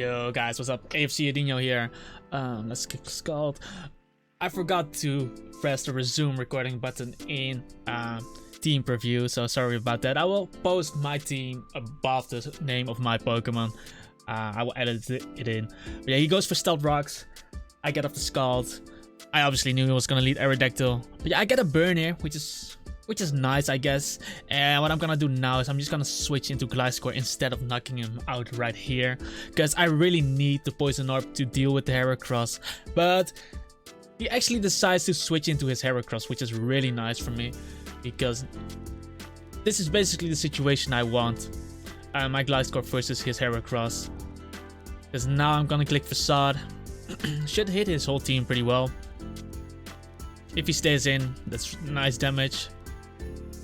Yo guys, what's up? AFC Adino here. Let's kick Scald. I forgot to press the resume recording button in team preview, so sorry about that. I will post my team above the name of my Pokemon. I will edit it in. But yeah, he goes for Stealth Rocks. I get off the Scald. I obviously knew he was gonna lead Aerodactyl. But yeah, I get a burn here, which is nice, I guess. And what I'm gonna do now is I'm just gonna switch into Gliscor instead of knocking him out right here, because I really need the Poison Orb to deal with the Heracross. But he actually decides to switch into his Heracross, which is really nice for me, because this is basically the situation I want. My Gliscor versus his Heracross. Because now I'm gonna click Facade. Should hit his whole team pretty well. If he stays in, that's nice damage.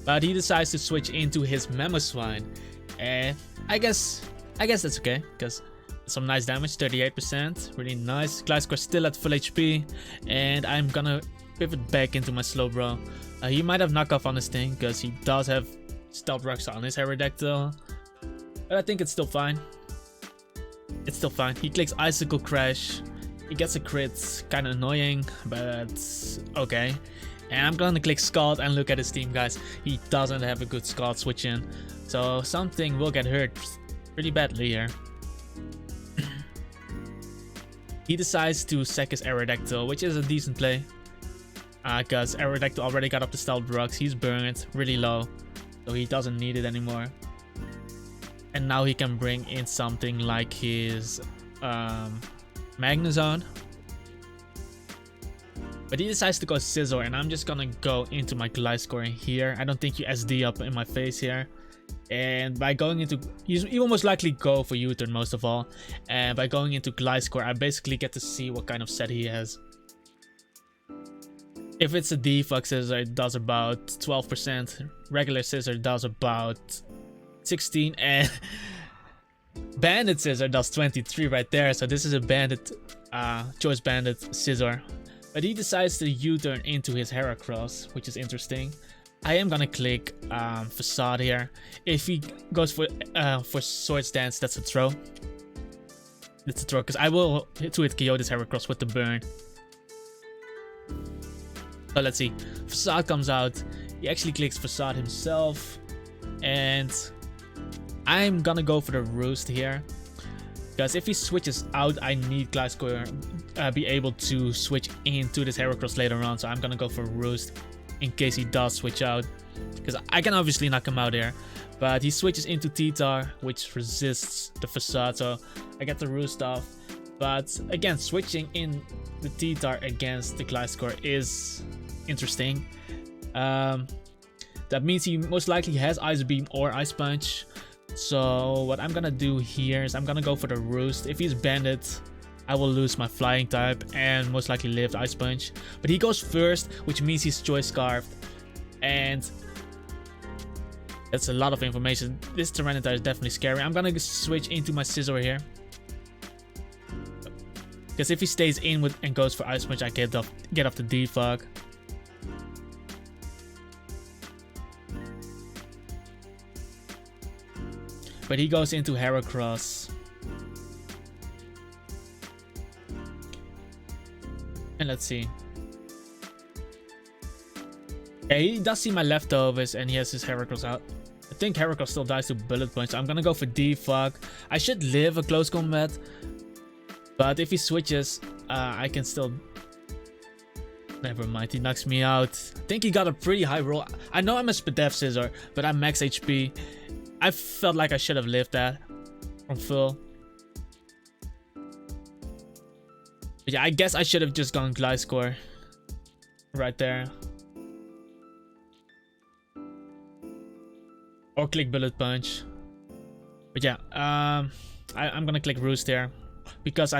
But he decides to switch into his Mamoswine. And I guess that's okay, because some nice damage, 38%, really nice. Gliscor still at full HP, and I'm gonna pivot back into my Slowbro. He might have knockoff on his thing, because he does have Stealth Rocks on his Aerodactyl. But I think it's still fine. It's still fine. He clicks Icicle Crash. He gets a crit, kinda annoying, but okay. And I'm gonna click Scald and look at his team, guys. He doesn't have a good Scald switch in, so something will get hurt pretty badly here. He decides to sack his Aerodactyl, which is a decent play, because Aerodactyl already got up the Stealth Rocks. He's burned really low, so he doesn't need it anymore. And now he can bring in something like his Magnezone. But he decides to go Scizor, and I'm just gonna go into my Gliscor in here. I don't think you SD up in my face here. And by going into... You will most likely go for U-turn most of all. And by going into Gliscor, I basically get to see what kind of set he has. If it's a Defog Scissor, it does about 12%. Regular Scissor does about 16%. And Bandit Scissor does 23 right there. So this is a Bandit, Choice Bandit Scissor. But he decides to U-turn into his Heracross, which is interesting. I am gonna click Facade here. If he goes for Swords Dance, that's a throw. That's a throw, because I will hit KO this Heracross with the burn. So let's see. Facade comes out. He actually clicks Facade himself. And I'm gonna go for the Roost here, because if he switches out, I need Gliscor be able to switch into this Heracross later on. So I'm gonna go for Roost in case he does switch out, because I can obviously knock him out here. But he switches into T-Tar, which resists the Facade, so I get the Roost off. But again, switching in the T-Tar against the Gliscor is interesting. That means he most likely has Ice Beam or Ice Punch. So what I'm gonna do here is I'm gonna go for the Roost. If he's Bandit, I will lose my Flying type and most likely live the Ice Punch. But he goes first, which means he's Choice Scarfed. And that's a lot of information. This Tyranitar is definitely scary. I'm gonna switch into my Scizor here, because if he stays in with and goes for Ice Punch, I get off the Defog. But he goes into Heracross. And let's see. Yeah, he does see my leftovers, and he has his Heracross out. I think Heracross still dies to Bullet Punch. So I'm gonna go for Defog. I should live a close combat, but if he switches, I can still... Never mind, he knocks me out. I think he got a pretty high roll. I know I'm a Spadef Scissor, but I'm max HP. I felt like I should have lived that from full. But yeah, I guess I should have just gone Gliscor right there. Or click Bullet Punch. But yeah, I'm gonna click Roost here. Because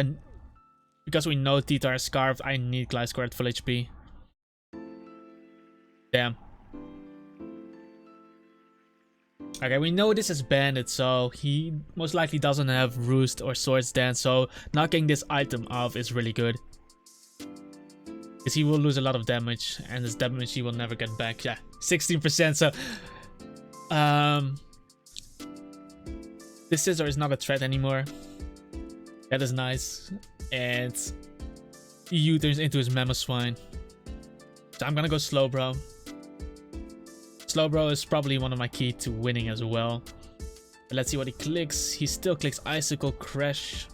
we know T-Tar is Scarfed, I need Gliscor at full HP. Damn. Okay, we know this is Bandit, so he most likely doesn't have Roost or Swords Dance, so knocking this item off is really good. Because he will lose a lot of damage, and this damage he will never get back. Yeah, 16%, so... This Scizor is not a threat anymore. That is nice. And he U-turns into his Mamoswine. So I'm gonna go Slowbro. Slowbro is probably one of my key to winning as well. But let's see what he clicks. He still clicks Icicle Crash.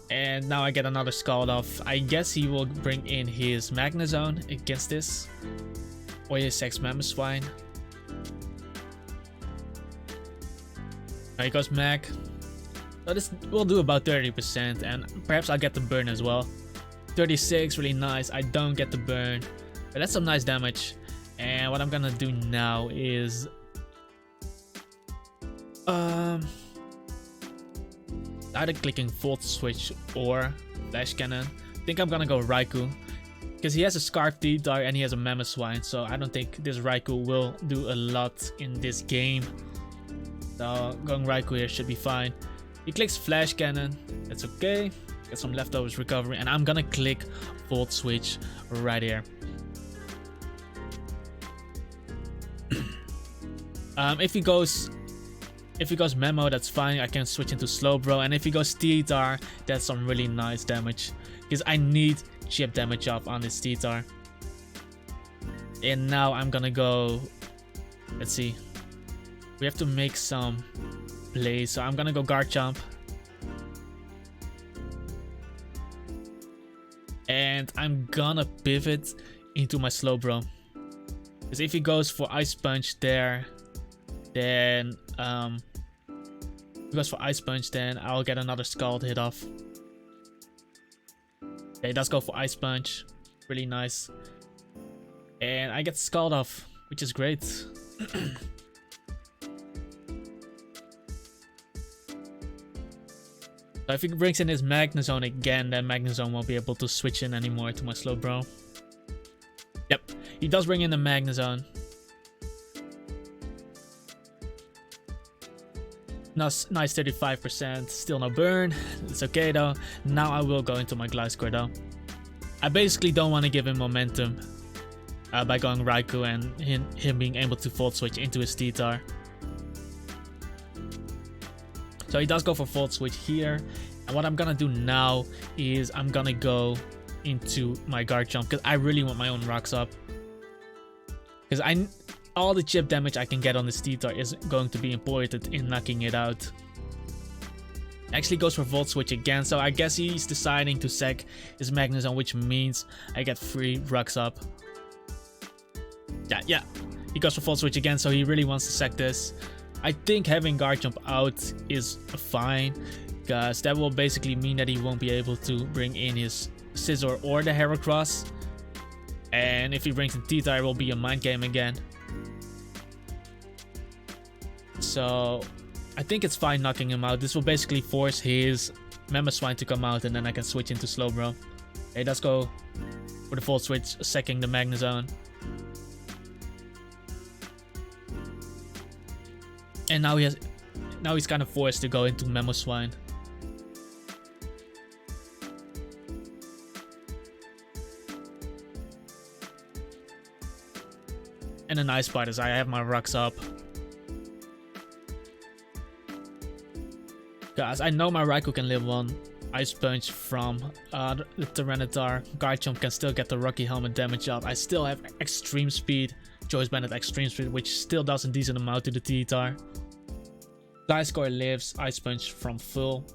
And now I get another Scald off. I guess he will bring in his Magnezone against this. Or his Mamoswine. Now he goes Mag. So this will do about 30%, and perhaps I'll get the burn as well. 36, really nice. I don't get the burn, but that's some nice damage. And what I'm gonna do now is either clicking Volt Switch or Flash Cannon. I think I'm gonna go Raikou, because he has a Scarf T-Tar and he has a Mamoswine, so I don't think this Raikou will do a lot in this game. So going Raikou here should be fine. He clicks Flash Cannon, that's okay. Get some leftovers recovery, and I'm gonna click Volt Switch right here. If he goes Memo, that's fine. I can switch into Slowbro, and if he goes T-Tar, that's some really nice damage, because I need chip damage off on this T-Tar. And now I'm gonna go. Let's see. We have to make some plays, so I'm gonna go Garchomp. And I'm gonna pivot into my Slowbro, because if he goes for Ice Punch there, then if he goes for Ice Punch, then I'll get another Scald hit off. Okay, he does go for Ice Punch, really nice, and I get Scald off, which is great. So if he brings in his Magnezone again, then Magnezone won't be able to switch in anymore to my Slowbro. Yep, he does bring in the Magnezone. Nice 35%, still no burn. It's okay though. Now I will go into my Gliscor though. I basically don't want to give him momentum by going Raikou and him being able to Volt Switch into his T-Tar. So he does go for Volt Switch here, and what I'm gonna do now is I'm gonna go into my Garchomp, because I really want my own rocks up, because all the chip damage I can get on this T-Tar is going to be important in knocking it out. Actually goes for Volt Switch again, so I guess he's deciding to sack his Magnezone, which means I get 3 rocks up. Yeah, he goes for Volt Switch again, so he really wants to sack this. I think having Garchomp out is fine, because that will basically mean that he won't be able to bring in his Scizor or the Heracross. And if he brings in T-Tar, it will be a mind game again. So I think it's fine knocking him out. This will basically force his Mamoswine to come out, and then I can switch into Slowbro. Okay, let's go for the Volt Switch, sacking the Magnezone. And now he's kind of forced to go into Mamoswine. And the nice part is I have my rocks up. Guys, I know my Raikou can live on Ice Punch from the Tyranitar. Garchomp can still get the Rocky Helmet damage up. I still have Extreme Speed. Choice Banded Extreme Speed, which still does a decent amount to the T-Tar. Gliscor lives Ice Punch from full.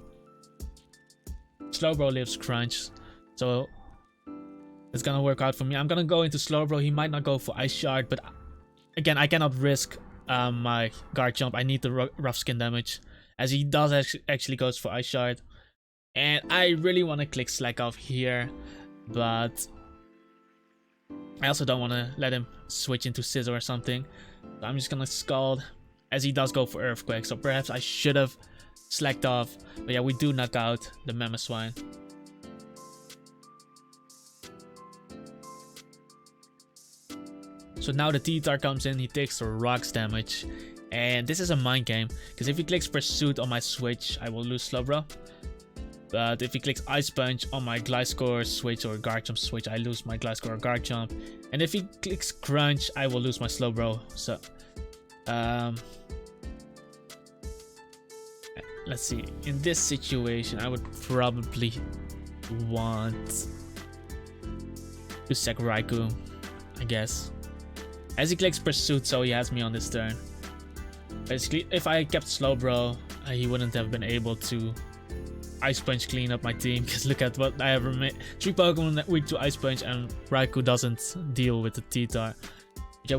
Slowbro lives Crunch. So it's gonna work out for me. I'm gonna go into Slowbro. He might not go for Ice Shard, but again, I cannot risk my Garchomp. I need the rough skin damage, as he does actually goes for Ice Shard. And I really want to click Slack off here, but I also don't want to let him switch into Scizor or something. So I'm just gonna Scald, as he does go for Earthquake. So perhaps I should have slacked off. But yeah, we do knock out the Mamoswine. So now the T-Tar comes in, he takes the rocks damage. And this is a mind game, because if he clicks Pursuit on my Switch, I will lose Slowbro. But if he clicks Ice Punch on my Gliscor Switch or Garchomp Switch, I lose my Gliscor or Garchomp. And if he clicks Crunch, I will lose my Slowbro. So let's see. In this situation, I would probably want to sack Raikou, I guess. As he clicks Pursuit, so he has me on this turn. Basically, if I kept Slowbro, he wouldn't have been able to Ice Punch clean up my team. Because look at what I have made. 3 Pokemon that weak to Ice Punch, and Raikou doesn't deal with the T-Tar. Yeah,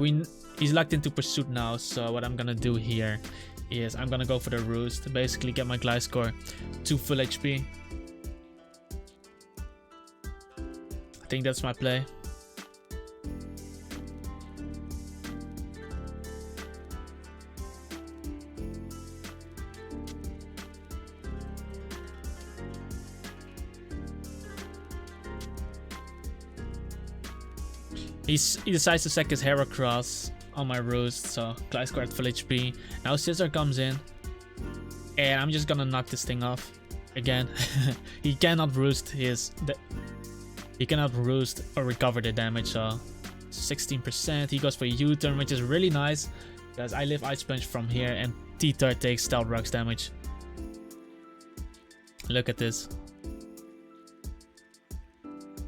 he's locked into Pursuit now, so what I'm gonna do here is I'm gonna go for the Roost to basically get my Gliscor to full HP. I think that's my play. He decides to sack his Heracross on my Roost, so Gliscor at full HP. Now Scizor comes in, and I'm just gonna knock this thing off again. He cannot Roost or recover the damage, so 16%. He goes for a U-turn, which is really nice because I live Ice Punch from here, and T-Tar takes Stealth Rocks damage. Look at this.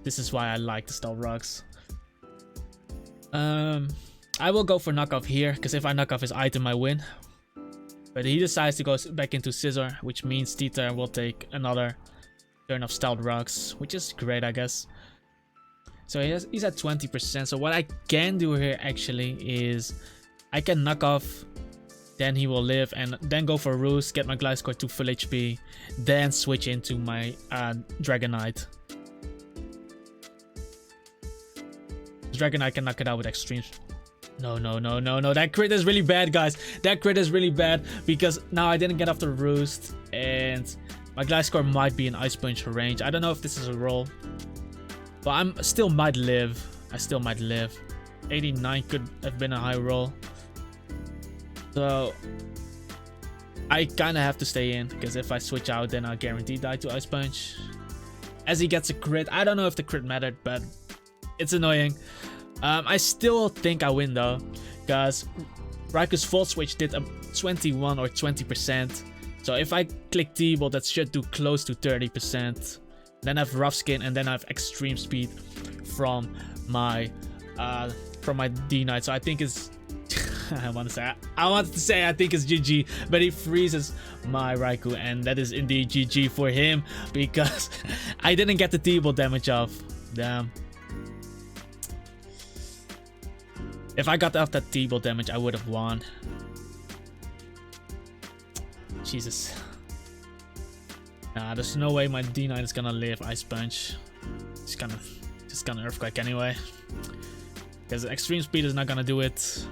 This is why I like the Stealth Rocks. I will go for knockoff here, because if I knock off his item, I win. But he decides to go back into Scizor, which means T-Tar will take another turn of Stealth Rocks, which is great, I guess. So he's at 20%. So what I can do here actually is I can knock off, then he will live, and then go for Roost, get my Gliscor to full HP, then switch into my Dragonite. Dragonite can knock it out with Extreme. No. That crit is really bad, guys. That crit is really bad because now I didn't get off the Roost, and my Gliscor might be in Ice Punch range. I don't know if this is a roll, but I still might live. 89 could have been a high roll. So I kind of have to stay in, because if I switch out, then I'll guarantee die to Ice Punch. As he gets a crit. I don't know if the crit mattered, but it's annoying. I still think I win though, because Raikou's Volt Switch did a 21 or 20%. So if I click T-Bolt, that should do close to 30%. Then I have Rough Skin, and then I have Extreme Speed from my D-Knight. So I think it's I wanted to say I think it's GG, but he freezes my Raikou, and that is indeed GG for him, because I didn't get the T-Bolt damage off. Damn. If I got off that T-Bolt damage, I would have won. Jesus. Nah, there's no way my D-Knight is gonna live Ice Punch. Just gonna Earthquake anyway, because Extreme Speed is not gonna do it.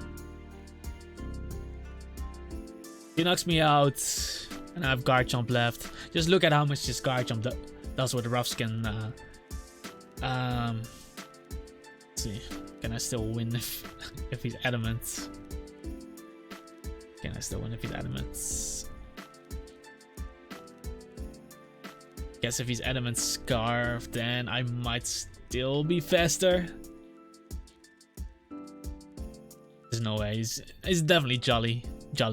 He knocks me out, and I have Garchomp left. Just look at how much this Garchomp does with the Rough Skin. Let's see. Can I still win if he's Adamant? Can I still win if he's Adamant? Guess if he's Adamant Scarf, then I might still be faster. There's no way. He's definitely Jolly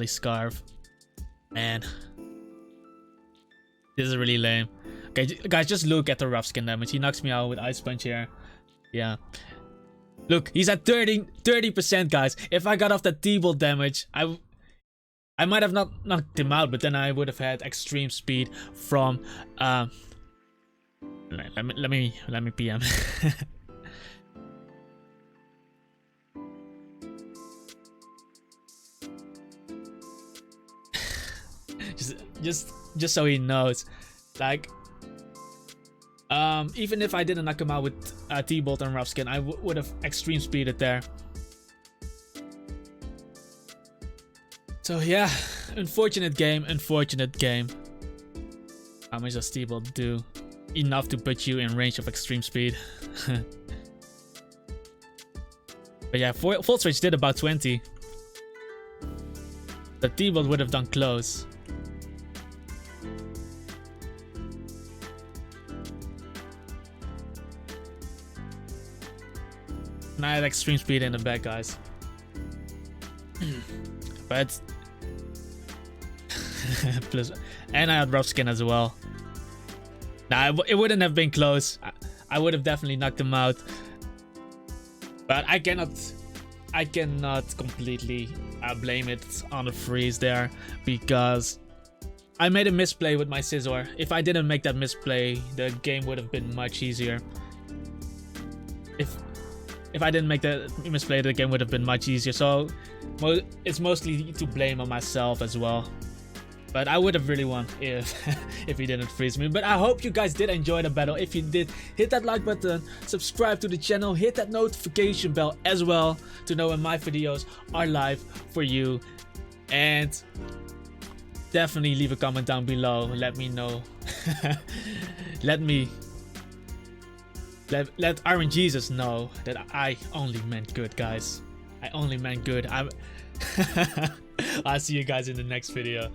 Scarf. Man, this is really lame. Okay, guys, just look at the Rough Skin damage. He knocks me out with Ice Punch here. Yeah. Look, he's at 30%, guys. If I got off that T-Bolt damage, I might have not knocked him out, but then I would have had Extreme Speed from let me PM. just so he knows, like, even if I didn't knock him out with T-Bolt and Rough Skin, I would have Extreme Speeded there. So yeah, unfortunate game. How much does T-Bolt do? Enough to put you in range of Extreme Speed. But yeah, Volt Switch did about 20. The T-Bolt would have done close. And I had Extreme Speed in the back, guys. But plus And I had rough skin as well. Nah, it wouldn't have been close. I would have definitely knocked him out. But I cannot completely blame it on the freeze there, because I made a misplay with my scissor. If I didn't make that misplay, the game would have been much easier. If I didn't make the misplay, the game would have been much easier. So it's mostly to blame on myself as well. But I would have really won if if he didn't freeze me. But I hope you guys did enjoy the battle. If you did, hit that like button, subscribe to the channel, hit that notification bell as well to know when my videos are live for you. And definitely leave a comment down below. Let me know. Let Iron Jesus know that I only meant good, guys. I only meant good. I'll see you guys in the next video.